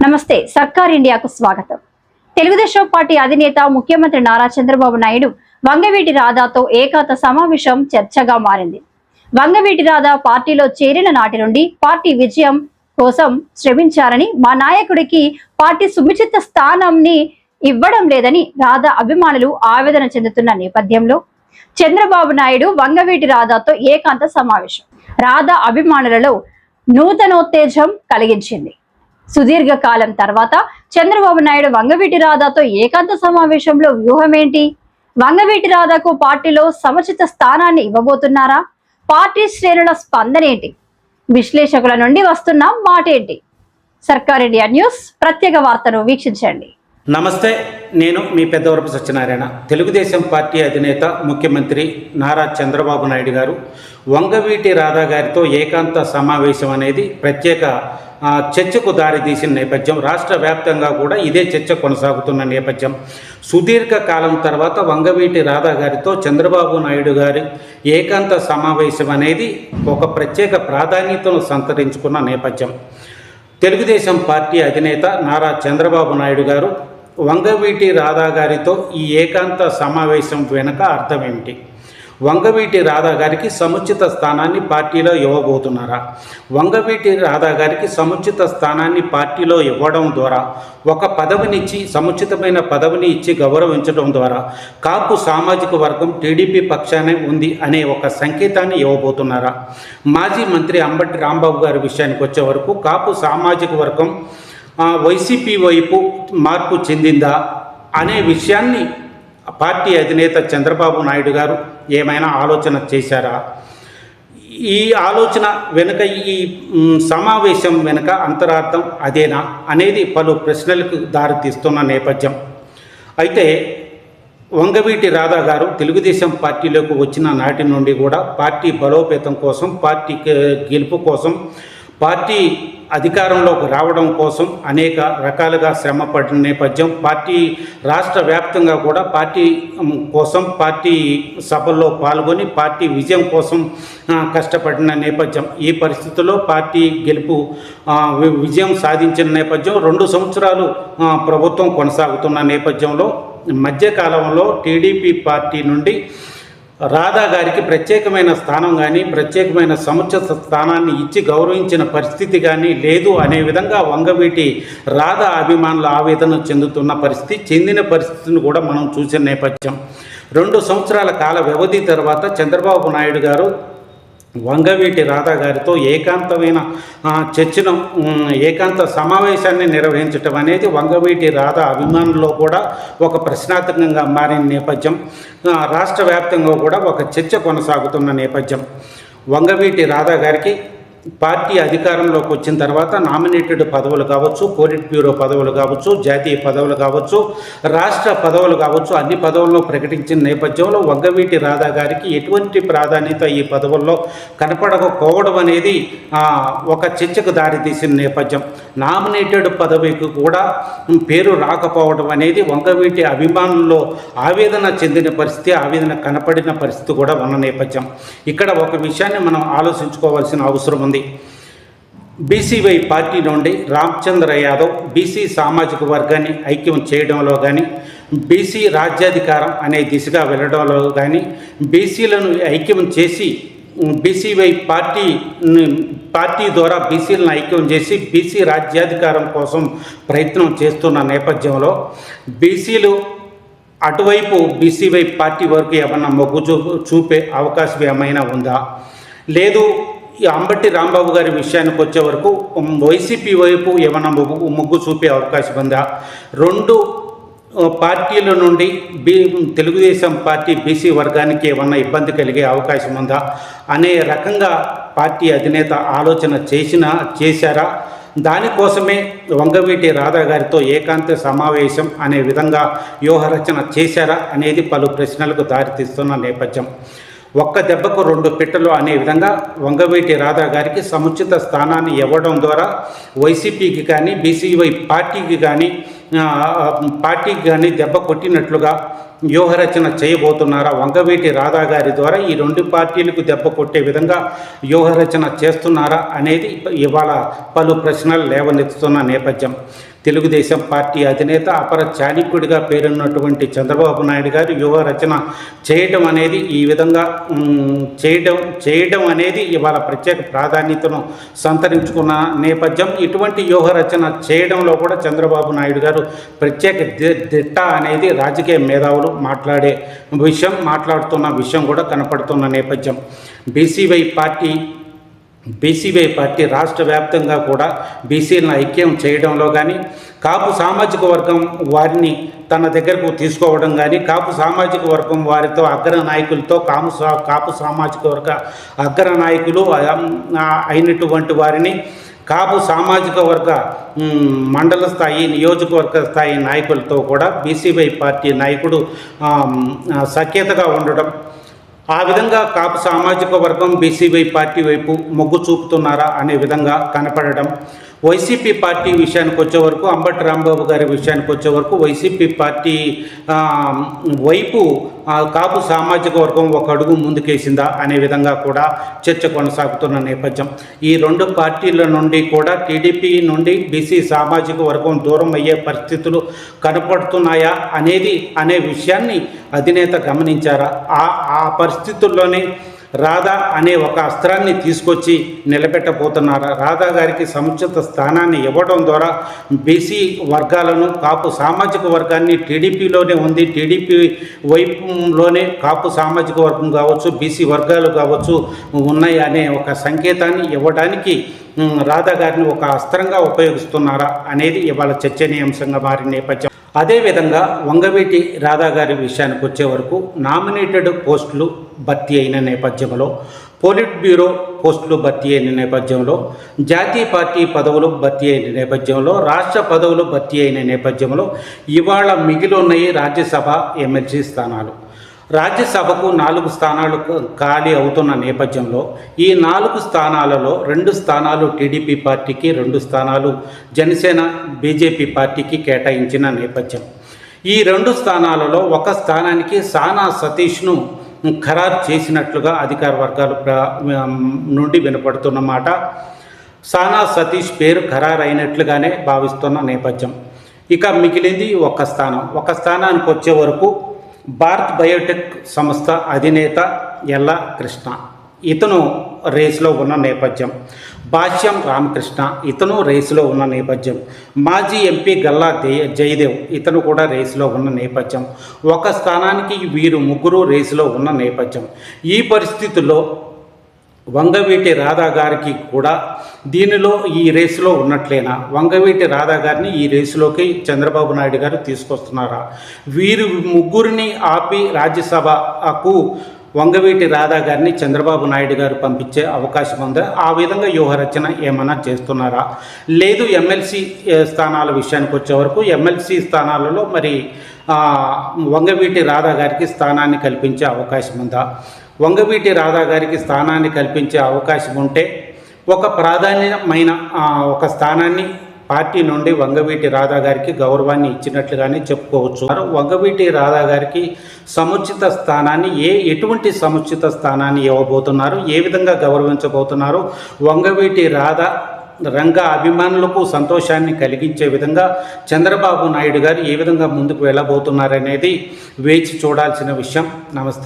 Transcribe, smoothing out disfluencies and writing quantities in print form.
నమస్తే సర్కార్ ఇండియాకు స్వాగతం. తెలుగుదేశం పార్టీ అధినేత ముఖ్యమంత్రి నారా చంద్రబాబు నాయుడు వంగవీటి రాధాతో ఏకాంత సమావేశం చర్చగా మారింది. వంగవీటి రాధా పార్టీలో చేరిన నాటి నుండి పార్టీ విజయం కోసం శ్రమించారని, మా నాయకుడికి పార్టీ సుముచిత స్థానాన్ని ఇవ్వడం లేదని రాధా అభిమానులు ఆవేదన చెందుతున్న నేపథ్యంలో చంద్రబాబు నాయుడు వంగవీటి రాధాతో ఏకాంత సమావేశం రాధా అభిమానులలో నూతనోత్తేజం కలిగించింది. సుదీర్ఘ కాలం తర్వాత చంద్రబాబు నాయుడు వంగవీటి రాధాతో ఏకాంత సమావేశంలో వ్యూహం ఏంటి? వంగవీటి రాధాకు పార్టీలో సముచిత స్థానాన్ని ఇవ్వబోతున్నారా? పార్టీ శ్రేణుల స్పందన ఏంటి? విశ్లేషకుల నుండి వస్తున్న మాట ఏంటి? సర్కార్ ఇండియా న్యూస్ ప్రత్యేక వార్తను వీక్షించండి. నమస్తే, నేను మీ పెద్దవరపు సత్యనారాయణ. తెలుగుదేశం పార్టీ అధినేత ముఖ్యమంత్రి నారా చంద్రబాబు నాయుడు గారు వంగవీటి రాధా గారితో ఏకాంత సమావేశం అనేది ప్రత్యేక చర్చకు దారితీసిన నేపథ్యం. రాష్ట్ర వ్యాప్తంగా కూడా ఇదే చర్చ కొనసాగుతున్న నేపథ్యం. సుదీర్ఘ కాలం తర్వాత వంగవీటి రాధా గారితో చంద్రబాబు నాయుడు గారి ఏకాంత సమావేశం అనేది ఒక ప్రత్యేక ప్రాధాన్యతను సంతరించుకున్న నేపథ్యం. తెలుగుదేశం పార్టీ అధినేత నారా చంద్రబాబు నాయుడు గారు వంగవీటి రాధా గారితో ఈ ఏకాంత సమావేశం వెనుక అర్థం ఏమిటి? వంగవీటి రాధా గారికి సముచిత స్థానాన్ని పార్టీలో ఇవ్వబోతున్నారా? వంగవీటి రాధా గారికి సముచిత స్థానాన్ని పార్టీలో ఇవ్వడం ద్వారా, ఒక పదవినిచ్చి సముచితమైన పదవిని ఇచ్చి గౌరవించడం ద్వారా కాపు సామాజిక వర్గం టీడీపీ పక్షానే ఉంది అనే ఒక సంకేతాన్ని ఇవ్వబోతున్నారా? మాజీ మంత్రి అంబటి రాంబాబు గారి విషయానికి వచ్చే వరకు కాపు సామాజిక వర్గం వైసీపీ వైపు మార్పు చెందిందా అనే విషయాన్ని పార్టీ అధినేత చంద్రబాబు నాయుడు గారు ఏమైనా ఆలోచన చేశారా? ఈ ఆలోచన వెనుక, ఈ సమావేశం వెనుక అంతరార్థం అదేనా అనేది పలు ప్రశ్నలకు దారితీస్తున్న నేపథ్యం. అయితే వంగవీటి రాధా గారు తెలుగుదేశం పార్టీలోకి వచ్చిన నాటి నుండి కూడా పార్టీ బలోపేతం కోసం, పార్టీ గెలుపు కోసం, పార్టీ అధికారంలోకి రావడం కోసం అనేక రకాలుగా శ్రమపడిన నేపథ్యం. పార్టీ రాష్ట్ర వ్యాప్తంగా కూడా పార్టీ కోసం, పార్టీ సభల్లో పాల్గొని పార్టీ విజయం కోసం కష్టపడిన నేపథ్యం. ఈ పరిస్థితుల్లో పార్టీ గెలుపు విజయం సాధించిన నేపథ్యం. 2 సంవత్సరాలు ప్రభుత్వం కొనసాగుతున్న నేపథ్యంలో మధ్యకాలంలో టీడీపీ పార్టీ నుండి రాధా గారికి ప్రత్యేకమైన స్థానం కానీ, ప్రత్యేకమైన సముచిత స్థానాన్ని ఇచ్చి గౌరవించిన పరిస్థితి కానీ లేదు అనే విధంగా వంగవీటి రాధా అభిమానులు ఆవేదన చెందిన పరిస్థితిని కూడా మనం చూసిన నేపథ్యం. 2 సంవత్సరాల కాల వ్యవధి తర్వాత చంద్రబాబు నాయుడు గారు వంగవీటి రాధా గారితో ఏకాంతమైన చర్చను, ఏకాంత సమావేశాన్ని నిర్వహించడం అనేది వంగవీటి రాధా అభిమానుల్లో కూడా ఒక ప్రశ్నార్థకంగా మారిన నేపథ్యం. రాష్ట్ర వ్యాప్తంగా కూడా ఒక చర్చ కొనసాగుతున్న నేపథ్యం. వంగవీటి రాధా గారికి పార్టీ అధికారంలోకి వచ్చిన తర్వాత నామినేటెడ్ పదవులు కావచ్చు, పోలిట్ బ్యూరో పదవులు కావచ్చు, జాతీయ పదవులు కావచ్చు, రాష్ట్ర పదవులు కావచ్చు, అన్ని పదవులను ప్రకటించిన నేపథ్యంలో వంగవీటి రాధా గారికి ఎటువంటి ప్రాధాన్యత ఈ పదవుల్లో కనపడకపోవడం అనేది ఒక చర్చకు దారితీసిన నేపథ్యం. నామినేటెడ్ పదవికి కూడా పేరు రాకపోవడం అనేది వంగవీటి అభిమానుల్లో ఆవేదన చెందిన పరిస్థితి, ఆవేదన కనపడిన పరిస్థితి కూడా ఉన్న నేపథ్యం. ఇక్కడ ఒక విషయాన్ని మనం ఆలోచించుకోవాల్సిన అవసరం ఉంది. బీసీవై పార్టీ నుండి రామచంద్ర యాదవ్ బీసీ సామాజిక వర్గాన్ని ఐక్యం చేయడంలో కానీ, బీసీ రాజ్యాధికారం అనే దిశగా వెళ్ళడంలో కానీ, బీసీలను ఐక్యం చేసి బీసీవై పార్టీ ద్వారా బీసీలను ఐక్యం చేసి బీసీ రాజ్యాధికారం కోసం ప్రయత్నం చేస్తున్న నేపథ్యంలో బీసీలు అటువైపు బీసీవై పార్టీ వరకు ఏమన్నా మొగ్గు చూపే అవకాశం ఏమైనా ఉందా? లేదు, ఈ అంబటి రాంబాబు గారి విషయానికి వచ్చే వరకు వైసీపీ వైపు ఏమైనా మొగ్గు చూపే అవకాశం ఉందా? 2 పార్టీల నుండి తెలుగుదేశం పార్టీ బీసీ వర్గానికి ఏమన్నా ఇబ్బంది కలిగే అవకాశం ఉందా అనే రకంగా పార్టీ అధినేత ఆలోచన చేశారా? దానికోసమే వంగవీటి రాధా గారితో ఏకాంత సమావేశం అనే విధంగా వ్యూహరచన చేశారా అనేది పలు ప్రశ్నలకు దారితీస్తున్న నేపథ్యం. ఒక్క దెబ్బకు 2 పిట్టలు అనే విధంగా వంగవీటి రాధా గారికి సముచిత స్థానాన్ని ఇవ్వడం ద్వారా వైసీపీకి కానీ, బీసీవై పార్టీకి కానీ దెబ్బ కొట్టినట్లుగా వ్యూహరచన చేయబోతున్నారా? వంగవీటి రాధా గారి ద్వారా ఈ 2 పార్టీలకు దెబ్బ కొట్టే విధంగా వ్యూహరచన చేస్తున్నారా అనేది ఇవాళ పలు ప్రశ్నలు లేవనెత్తుతున్న నేపథ్యం. తెలుగుదేశం పార్టీ అధినేత అపర చాణక్యుడిగా పేరున్నటువంటి చంద్రబాబు నాయుడు గారు వ్యూహ రచన చేయడం అనేది ఈ విధంగా చేయడం అనేది ఇవాళ ప్రత్యేక ప్రాధాన్యతను సంతరించుకున్న నేపథ్యం. ఇటువంటి వ్యూహ రచన చేయడంలో కూడా చంద్రబాబు నాయుడు గారు ప్రత్యేక దిట్ట అనేది రాజకీయ మేధావులు మాట్లాడుతున్న విషయం కూడా కనపడుతున్న నేపథ్యం. బీసీవై పార్టీ రాష్ట్ర వ్యాప్తంగా కూడా బీసీలను ఐక్యం చేయడంలో కానీ, కాపు సామాజిక వర్గం వారిని తన దగ్గరకు తీసుకోవడం కానీ, కాపు సామాజిక వర్గం వారితో అగ్ర నాయకులతో కాపు సామాజిక వర్గ అగ్ర నాయకులు అయినటువంటి వారిని కాపు సామాజిక వర్గ మండల స్థాయి, నియోజకవర్గ స్థాయి నాయకులతో కూడా బీసీవై పార్టీ నాయకుడు సఖ్యతగా ఉండడం, ఆ విధంగా కాపు సామాజిక వర్గం బీసీవై పార్టీ వైపు మొగ్గు చూపుతున్నారా అనే విధంగా కనపడడం. వైసీపీ పార్టీ విషయానికి వచ్చే వరకు, అంబటి రాంబాబు గారి విషయానికి వచ్చే వరకు వైసీపీ పార్టీ వైపు కాపు సామాజిక వర్గం ఒక అడుగు ముందుకేసిందా అనే విధంగా కూడా చర్చ కొనసాగుతున్న నేపథ్యం. ఈ రెండు పార్టీల నుండి కూడా టీడీపీ నుండి బీసీ సామాజిక వర్గం దూరం అయ్యే పరిస్థితులు కనపడుతున్నాయా అనే విషయాన్ని అధినేత గమనించారా? ఆ పరిస్థితుల్లోనే రాధా అనే ఒక అస్త్రాన్ని తీసుకొచ్చి నిలబెట్టబోతున్నారా? రాధా గారికి సముచిత స్థానాన్ని ఇవ్వడం ద్వారా బీసీ వర్గాలను, కాపు సామాజిక వర్గాన్ని టీడీపీలోనే ఉంది, టీడీపీ వైపులోనే కాపు సామాజిక వర్గం కావచ్చు, బీసీ వర్గాలు కావచ్చు ఉన్నాయి అనే ఒక సంకేతాన్ని ఇవ్వడానికి రాధా గారిని ఒక అస్త్రంగా ఉపయోగిస్తున్నారా అనేది ఇవాళ చర్చనీయాంశంగా మారిన నేపథ్యం. అదేవిధంగా వంగవీటి రాధా గారి విషయానికి వచ్చే వరకు నామినేటెడ్ పోస్టులు భర్తీ అయిన నేపథ్యంలో, పోలిట్ బ్యూరో పోస్టులు భర్తీ అయిన నేపథ్యంలో, జాతీయ పార్టీ పదవులు భర్తీ అయిన నేపథ్యంలో, రాష్ట్ర పదవులు భర్తీ అయిన నేపథ్యంలో ఇవాళ మిగిలి ఉన్నాయి రాజ్యసభ ఎమ్మెల్సీ స్థానాలు. రాజ్యసభకు 4 స్థానాలు ఖాళీ అవుతున్న నేపథ్యంలో ఈ 4 స్థానాలలో 2 స్థానాలు టీడీపీ పార్టీకి, 2 స్థానాలు జనసేన బీజేపీ పార్టీకి కేటాయించిన నేపథ్యం. ఈ 2 స్థానాలలో ఒక స్థానానికి సానా సతీష్ను ఖరారు చేసినట్లుగా అధికార వర్గాలు నుండి వినపడుతున్న మాట. సానా సతీష్ పేరు ఖరారు అయినట్లుగానే భావిస్తున్న నేపథ్యం. ఇక మిగిలింది ఒక స్థానానికి వచ్చే వరకు భారత్ బయోటెక్ సంస్థ అధినేత ఎల్లా కృష్ణ, ఇతను రేసులో ఉన్న నేపథ్యం. భాష్యం రామకృష్ణ, ఇతను రేసులో ఉన్న నేపథ్యం. మాజీ ఎంపీ గల్లా జయదేవ్, ఇతను కూడా రేసులో ఉన్న నేపథ్యం. ఒక స్థానానికి వీరు ముగ్గురు రేసులో ఉన్న నేపథ్యం. ఈ పరిస్థితుల్లో వంగవీటి రాధా గారికి కూడా దీనిలో ఈ రేసులో ఉన్నట్లేనా? వంగవీటి రాధా గారిని ఈ రేసులోకి చంద్రబాబు నాయుడు గారు తీసుకొస్తున్నారా? వీరు ముగ్గురిని ఆపి రాజ్యసభకు వంగవీటి రాధా గారిని చంద్రబాబు నాయుడు గారు పంపించే అవకాశం ఉందా? ఆ విధంగా వ్యూహరచన ఏమైనా చేస్తున్నారా? లేదు, ఎమ్మెల్సీ స్థానాల విషయానికి వచ్చే వరకు ఎమ్మెల్సీ స్థానాలలో మరి వంగవీటి రాధా గారికి స్థానాన్ని కల్పించే అవకాశం ఉందా? వంగవీటి రాధా గారికి స్థానాన్ని కల్పించే అవకాశం ఉంటే ఒక ప్రాధాన్యమైన ఒక స్థానాన్ని పార్టీ నుండి వంగవీటి రాధా గారికి గౌరవాన్ని ఇచ్చినట్లుగానే చెప్పుకోవచ్చు. వంగవీటి రాధా గారికి సముచిత స్థానాన్ని ఎటువంటి సముచిత స్థానాన్ని ఇవ్వబోతున్నారు, ఏ విధంగా గౌరవించబోతున్నారు, వంగవీటి రాధా రంగ అభిమానులకు సంతోషాన్ని కలిగించే విధంగా చంద్రబాబు నాయుడు గారు ఏ విధంగా ముందుకు వెళ్ళబోతున్నారనేది వేచి చూడాల్సిన విషయం. నమస్తే.